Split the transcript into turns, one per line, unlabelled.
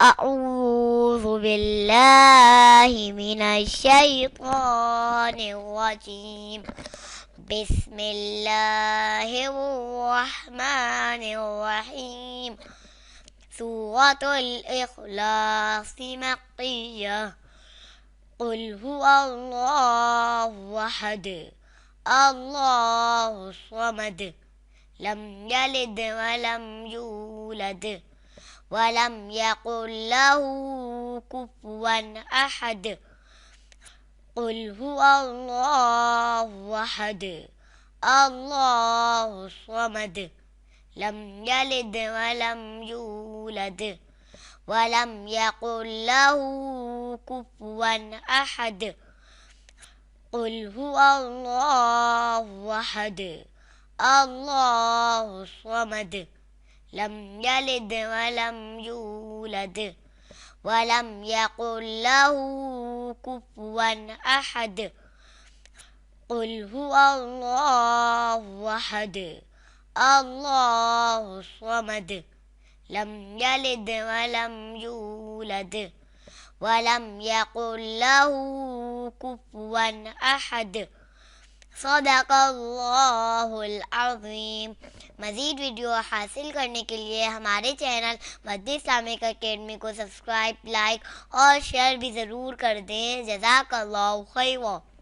أعوذ بالله من الشيطان الرجيم. بسم الله الرحمن الرحيم. سورة الإخلاص مكية. قل هو الله أحد الله الصمد لم يلد ولم يولد ولم يكن له كفوا أحد. قل هو الله أحد الله الصمد لم يلد ولم يولد ولم يكن له كفوا أحد. قل هو الله أحد الله الصمد لم يلد ولم يولد ولم يكن له كفوا أحد. قل هو الله أحد الله الصمد لم يلد ولم يولد ولم يكن له كفوا أحد. صدق अल्लाह अज़ीम। मज़ीद वीडियो हासिल करने के लिए हमारे चैनल मदनी इस्लामिक अकेडमी को सब्सक्राइब, लाइक और शेयर भी ज़रूर कर दें। जज़ाकल्लाहु खैर।